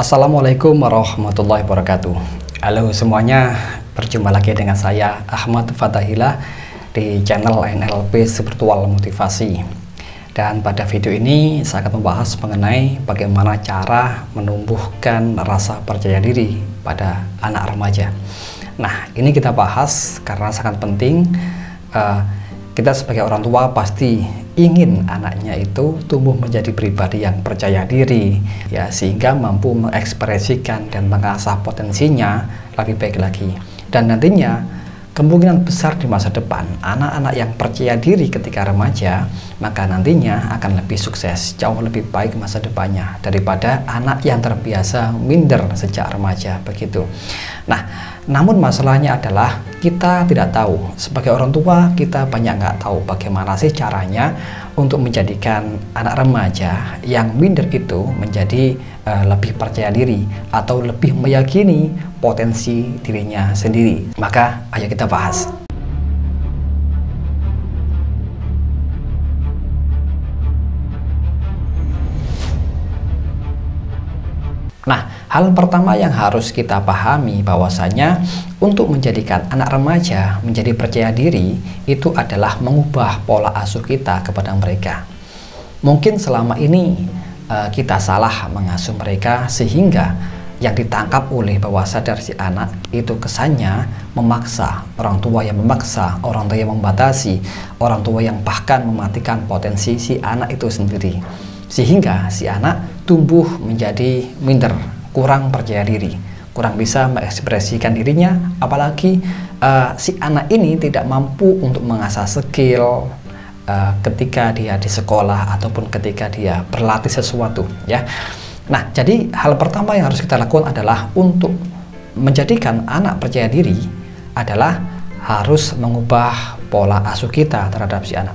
Assalamualaikum warahmatullahi wabarakatuh. Halo semuanya, berjumpa lagi dengan saya Ahmad Fatahillah di channel NLP Spiritual Motivasi. Dan pada video ini saya akan membahas mengenai bagaimana cara menumbuhkan rasa percaya diri pada anak remaja. Nah, ini kita bahas karena sangat penting. Kita sebagai orang tua pasti ingin anaknya itu tumbuh menjadi pribadi yang percaya diri, ya, sehingga mampu mengekspresikan dan mengasah potensinya lebih baik lagi. Dan nantinya kemungkinan besar di masa depan anak-anak yang percaya diri ketika remaja, maka nantinya akan lebih sukses, jauh lebih baik masa depannya daripada anak yang terbiasa minder sejak remaja, begitu. Nah, namun masalahnya adalah kita tidak tahu, sebagai orang tua kita banyak nggak tahu bagaimana sih caranya untuk menjadikan anak remaja yang minder itu menjadi lebih percaya diri atau lebih meyakini potensi dirinya sendiri. Maka ayo kita bahas. Nah, hal pertama yang harus kita pahami bahwasanya untuk menjadikan anak remaja menjadi percaya diri itu adalah mengubah pola asuh kita kepada mereka. Mungkin selama ini kita salah mengasuh mereka sehingga yang ditangkap oleh bawah sadar si anak itu kesannya memaksa, orang tua yang memaksa, orang tua yang membatasi, orang tua yang bahkan mematikan potensi si anak itu sendiri. Sehingga si anak tumbuh menjadi minder, kurang percaya diri, kurang bisa mengekspresikan dirinya, apalagi si anak ini tidak mampu untuk mengasah skill ketika dia di sekolah ataupun ketika dia berlatih sesuatu, ya. Nah, jadi hal pertama yang harus kita lakukan adalah untuk menjadikan anak percaya diri adalah harus mengubah pola asuh kita terhadap si anak.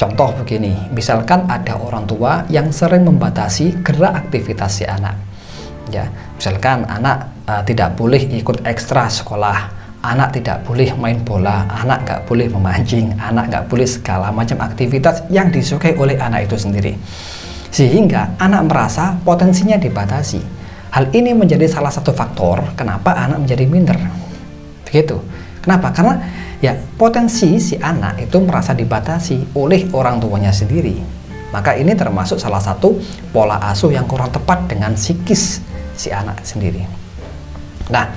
Contoh begini, misalkan ada orang tua yang sering membatasi gerak aktivitas si anak, ya, misalkan anak tidak boleh ikut ekstra sekolah, anak tidak boleh main bola, anak nggak boleh memancing, anak nggak boleh segala macam aktivitas yang disukai oleh anak itu sendiri, sehingga anak merasa potensinya dibatasi. Hal ini menjadi salah satu faktor kenapa anak menjadi minder, begitu. Kenapa? Karena ya potensi si anak itu merasa dibatasi oleh orang tuanya sendiri. Maka ini termasuk salah satu pola asuh yang kurang tepat dengan psikis si anak sendiri. Nah,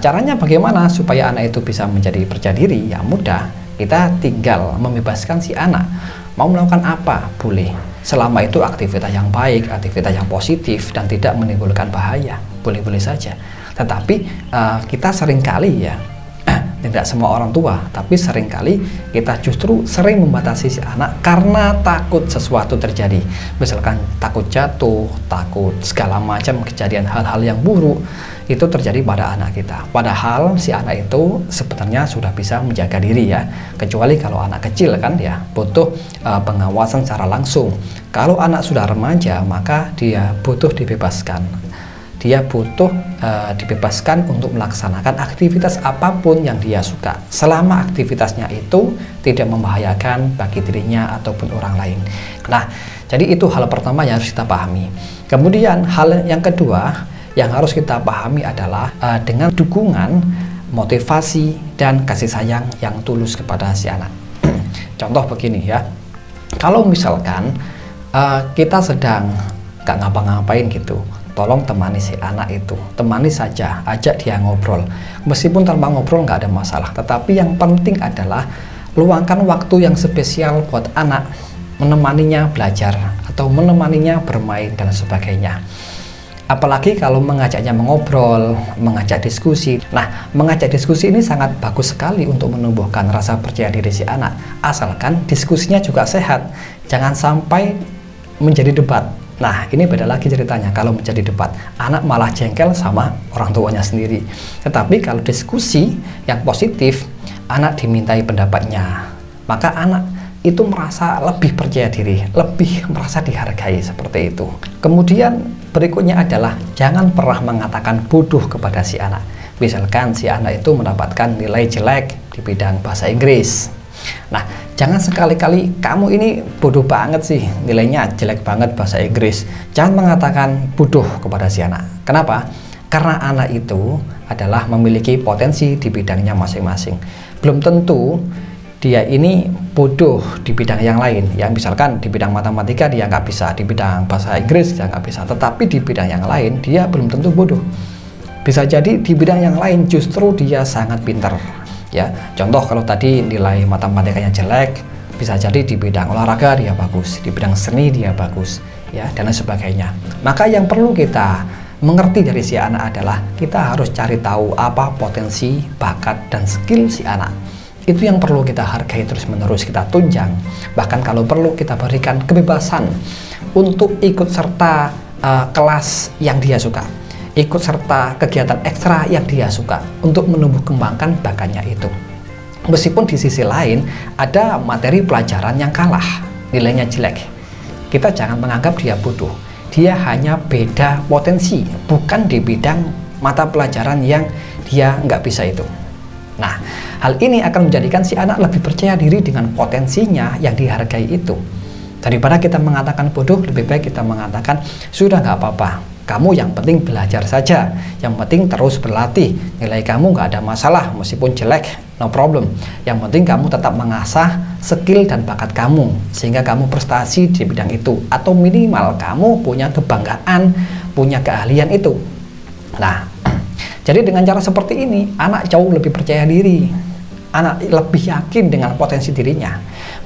caranya bagaimana supaya anak itu bisa menjadi percaya diri? Ya mudah, kita tinggal membebaskan si anak. Mau melakukan apa? Boleh. Selama itu aktivitas yang baik, aktivitas yang positif dan tidak menimbulkan bahaya, boleh-boleh saja. Tetapi kita seringkali ya, tidak semua orang tua, tapi seringkali kita justru sering membatasi si anak karena takut sesuatu terjadi. Misalkan takut jatuh, takut segala macam kejadian hal-hal yang buruk itu terjadi pada anak kita. Padahal si anak itu sebenarnya sudah bisa menjaga diri, ya. Kecuali kalau anak kecil kan ya butuh pengawasan secara langsung. Kalau anak sudah remaja maka dia butuh dibebaskan. Dia butuh dibebaskan untuk melaksanakan aktivitas apapun yang dia suka, selama aktivitasnya itu tidak membahayakan bagi dirinya ataupun orang lain. Nah, jadi itu hal pertama yang harus kita pahami. Kemudian hal yang kedua yang harus kita pahami adalah dengan dukungan, motivasi, dan kasih sayang yang tulus kepada si anak. Contoh begini ya, kalau misalkan kita sedang gak ngapa-ngapain gitu, tolong temani si anak itu, temani saja, ajak dia ngobrol. Meskipun tanpa ngobrol nggak ada masalah, tetapi yang penting adalah luangkan waktu yang spesial buat anak, menemaninya belajar atau menemaninya bermain dan sebagainya. Apalagi kalau mengajaknya mengobrol, mengajak diskusi. Nah, mengajak diskusi ini sangat bagus sekali untuk menumbuhkan rasa percaya diri si anak, asalkan diskusinya juga sehat, jangan sampai menjadi debat. Nah, ini beda lagi ceritanya. Kalau menjadi debat, anak malah jengkel sama orang tuanya sendiri. Tetapi kalau diskusi yang positif, anak dimintai pendapatnya, maka anak itu merasa lebih percaya diri, lebih merasa dihargai, seperti itu. Kemudian berikutnya adalah jangan pernah mengatakan bodoh kepada si anak. Misalkan si anak itu mendapatkan nilai jelek di bidang bahasa Inggris. Nah, Jangan sekali-kali kamu ini bodoh banget sih, nilainya jelek banget bahasa Inggris. Jangan mengatakan bodoh kepada si anak. Kenapa? Karena anak itu adalah memiliki potensi di bidangnya masing-masing. Belum tentu dia ini bodoh di bidang yang lain. Ya, misalkan di bidang matematika dia nggak bisa, di bidang bahasa Inggris dia nggak bisa. Tetapi di bidang yang lain dia belum tentu bodoh. Bisa jadi di bidang yang lain justru dia sangat pintar. Ya, contoh kalau tadi nilai matematikanya jelek, bisa jadi di bidang olahraga dia bagus, di bidang seni dia bagus, ya, dan lain sebagainya. Maka yang perlu kita mengerti dari si anak adalah kita harus cari tahu apa potensi, bakat, dan skill si anak. Itu yang perlu kita hargai terus-menerus, kita tunjang. Bahkan kalau perlu kita berikan kebebasan untuk ikut serta kelas yang dia suka, ikut serta kegiatan ekstra yang dia suka untuk menumbuh kembangkan bakatnya itu. Meskipun di sisi lain ada materi pelajaran yang kalah, nilainya jelek, kita jangan menganggap dia bodoh. Dia hanya beda potensi, bukan di bidang mata pelajaran yang dia nggak bisa itu. Nah, hal ini akan menjadikan si anak lebih percaya diri dengan potensinya yang dihargai itu. Daripada kita mengatakan bodoh, lebih baik kita mengatakan sudah nggak apa-apa, kamu yang penting belajar saja, yang penting terus berlatih, nilai kamu nggak ada masalah meskipun jelek, no problem. Yang penting kamu tetap mengasah skill dan bakat kamu sehingga kamu prestasi di bidang itu, atau minimal kamu punya kebanggaan, punya keahlian itu. Nah, jadi dengan cara seperti ini anak jauh lebih percaya diri, anak lebih yakin dengan potensi dirinya.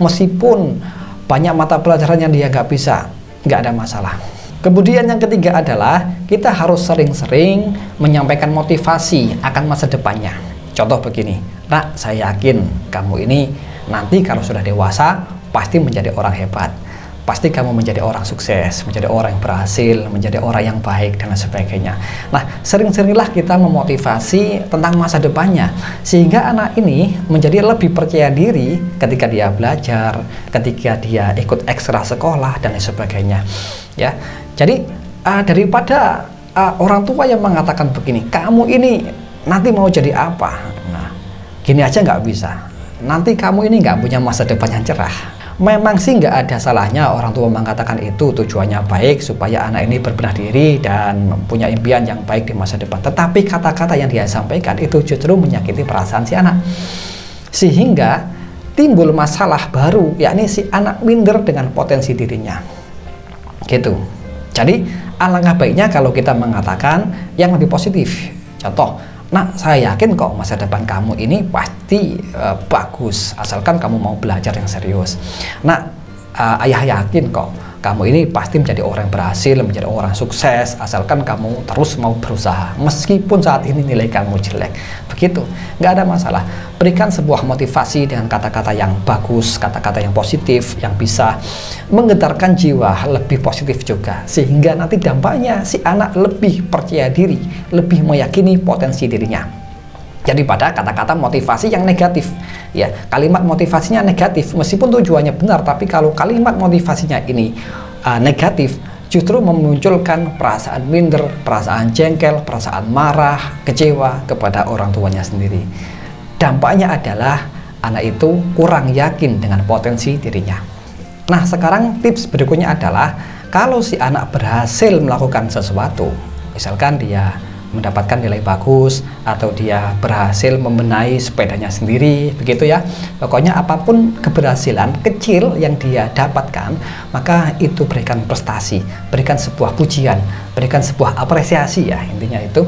Meskipun banyak mata pelajaran yang dia nggak bisa, nggak ada masalah. Kemudian yang ketiga adalah kita harus sering-sering menyampaikan motivasi akan masa depannya. Contoh begini, nak, saya yakin kamu ini nanti kalau sudah dewasa pasti menjadi orang hebat, pasti kamu menjadi orang sukses, menjadi orang yang berhasil, menjadi orang yang baik, dan lain sebagainya. Nah, sering-seringlah kita memotivasi tentang masa depannya, sehingga anak ini menjadi lebih percaya diri ketika dia belajar, ketika dia ikut ekstra sekolah, dan lain sebagainya. Ya, jadi daripada orang tua yang mengatakan begini, kamu ini nanti mau jadi apa? Nah, gini aja nggak bisa. Nanti kamu ini nggak punya masa depan yang cerah. Memang sih nggak ada salahnya orang tua mengatakan itu, tujuannya baik supaya anak ini berbenah diri dan punya impian yang baik di masa depan. Tetapi kata-kata yang dia sampaikan itu justru menyakiti perasaan si anak, sehingga timbul masalah baru, yakni si anak minder dengan potensi dirinya. Gitu. Jadi alangkah baiknya kalau kita mengatakan yang lebih positif. Contoh, nah, saya yakin kok masa depan kamu ini pasti bagus asalkan kamu mau belajar yang serius. Nah, ayah yakin kok kamu ini pasti menjadi orang yang berhasil, menjadi orang sukses asalkan kamu terus mau berusaha meskipun saat ini nilai kamu jelek. Begitu, nggak ada masalah. Berikan sebuah motivasi dengan kata-kata yang bagus, kata-kata yang positif, yang bisa menggetarkan jiwa lebih positif juga, sehingga nanti dampaknya si anak lebih percaya diri, lebih meyakini potensi dirinya. Jadi pada kata-kata motivasi yang negatif, ya, kalimat motivasinya negatif meskipun tujuannya benar, tapi kalau kalimat motivasinya ini negatif, justru memunculkan perasaan minder, perasaan jengkel, perasaan marah, kecewa kepada orang tuanya sendiri. Dampaknya adalah anak itu kurang yakin dengan potensi dirinya. Nah, sekarang tips berikutnya adalah kalau si anak berhasil melakukan sesuatu, misalkan dia mendapatkan nilai bagus atau dia berhasil membenahi sepedanya sendiri, begitu ya. Pokoknya apapun keberhasilan kecil yang dia dapatkan, maka itu berikan prestasi, berikan sebuah pujian, berikan sebuah apresiasi ya, intinya itu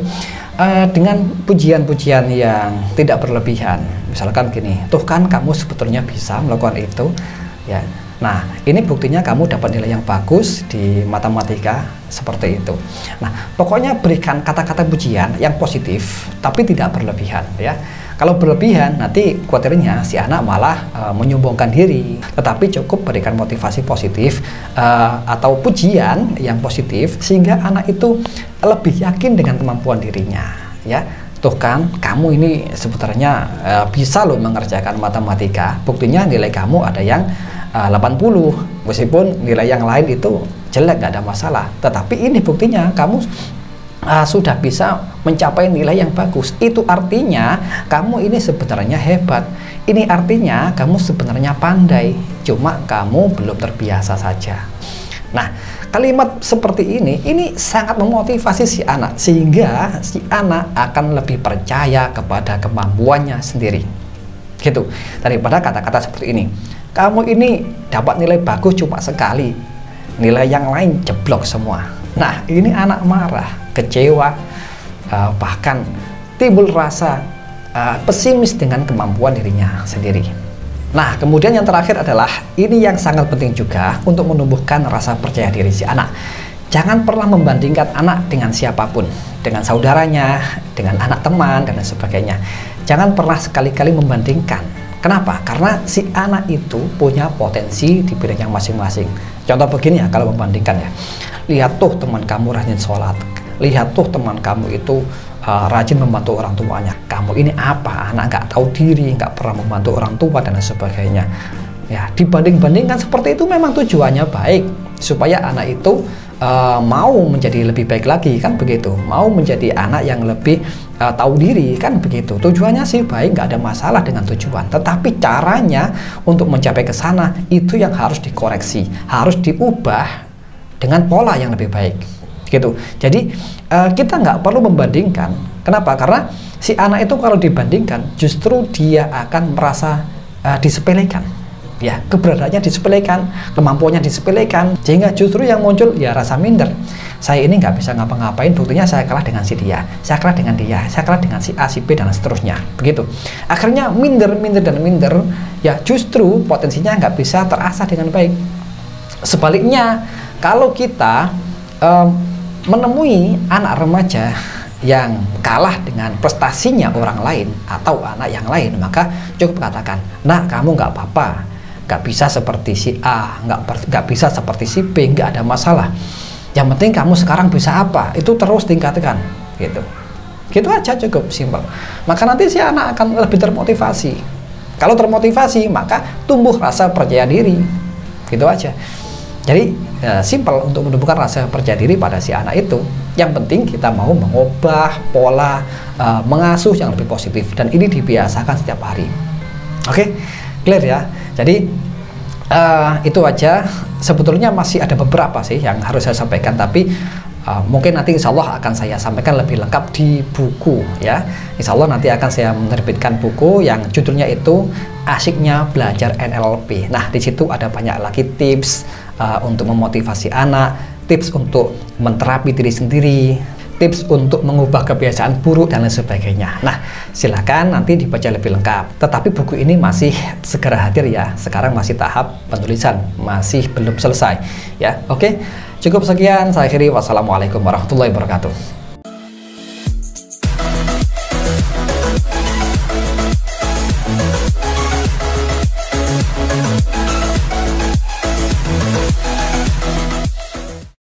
dengan pujian-pujian yang tidak berlebihan. Misalkan gini, tuh kan kamu sebetulnya bisa melakukan itu ya. Nah, ini buktinya kamu dapat nilai yang bagus di matematika, seperti itu. Nah, pokoknya berikan kata-kata pujian yang positif, tapi tidak berlebihan ya. Kalau berlebihan, nanti khawatirnya si anak malah menyombongkan diri. Tetapi cukup berikan motivasi positif atau pujian yang positif, sehingga anak itu lebih yakin dengan kemampuan dirinya ya. Tuh kan, kamu ini sebetulnya bisa loh mengerjakan matematika. Buktinya nilai kamu ada yang 80, meskipun nilai yang lain itu jelek, gak ada masalah. Tetapi ini buktinya kamu sudah bisa mencapai nilai yang bagus. Itu artinya kamu ini sebenarnya hebat. Ini artinya kamu sebenarnya pandai, cuma kamu belum terbiasa saja. Nah, kalimat seperti ini sangat memotivasi si anak, sehingga si anak akan lebih percaya kepada kemampuannya sendiri. Gitu. Daripada kata-kata seperti ini. Kamu ini dapat nilai bagus cuma sekali, nilai yang lain jeblok semua. Nah, ini anak marah, kecewa, bahkan timbul rasa pesimis dengan kemampuan dirinya sendiri. Nah, kemudian yang terakhir adalah ini yang sangat penting juga untuk menumbuhkan rasa percaya diri si anak. Jangan pernah membandingkan anak dengan siapapun, dengan saudaranya, dengan anak teman, dan lain sebagainya. Jangan pernah sekali-kali membandingkan. Kenapa? Karena si anak itu punya potensi di bidang yang masing-masing. Contoh begini ya, kalau membandingkan ya. Lihat tuh teman kamu rajin sholat. Lihat tuh teman kamu itu rajin membantu orang tuanya. Kamu ini apa? Anak nggak tahu diri, nggak pernah membantu orang tua, dan lain sebagainya. Ya, dibanding-bandingkan seperti itu memang tujuannya baik, supaya anak itu mau menjadi lebih baik lagi, kan begitu. Mau menjadi anak yang lebih tahu diri, kan begitu. Tujuannya sih baik, nggak ada masalah dengan tujuan. Tetapi caranya untuk mencapai ke sana itu yang harus dikoreksi, harus diubah dengan pola yang lebih baik. Gitu. Jadi kita nggak perlu membandingkan. Kenapa? Karena si anak itu kalau dibandingkan justru dia akan merasa disepelekan. Ya, keberadaannya disepelekan, kemampuannya disepelekan, sehingga justru yang muncul ya rasa minder. Saya ini nggak bisa ngapa-ngapain, buktinya saya kalah dengan si dia, saya kalah dengan dia, saya kalah dengan si A, si B, dan seterusnya. Begitu. Akhirnya minder, dan minder, ya justru potensinya nggak bisa terasah dengan baik. Sebaliknya, kalau kita menemui anak remaja yang kalah dengan prestasinya orang lain atau anak yang lain, maka cukup katakan, "Nak, kamu nggak apa-apa, nggak bisa seperti si A, nggak bisa seperti si B, nggak ada masalah. Yang penting kamu sekarang bisa apa, itu terus tingkatkan." Gitu. Gitu aja, cukup simpel. Maka nanti si anak akan lebih termotivasi. Kalau termotivasi, maka tumbuh rasa percaya diri. Gitu aja. Jadi simpel untuk menumbuhkan rasa percaya diri pada si anak itu. Yang penting kita mau mengubah pola mengasuh yang lebih positif, dan ini dibiasakan setiap hari. Oke, clear ya. Jadi itu aja. Sebetulnya masih ada beberapa sih yang harus saya sampaikan, tapi mungkin nanti insya Allah akan saya sampaikan lebih lengkap di buku ya. Insya Allah nanti akan saya menerbitkan buku yang judulnya itu Asyiknya Belajar NLP. Nah, di situ ada banyak lagi tips untuk memotivasi anak, tips untuk menterapi diri sendiri, tips untuk mengubah kebiasaan buruk, dan lain sebagainya. Nah, silakan nanti dibaca lebih lengkap. Tetapi buku ini masih segera hadir ya. Sekarang masih tahap penulisan, masih belum selesai ya. Oke, cukup sekian. Saya akhiri. Wassalamualaikum warahmatullahi wabarakatuh.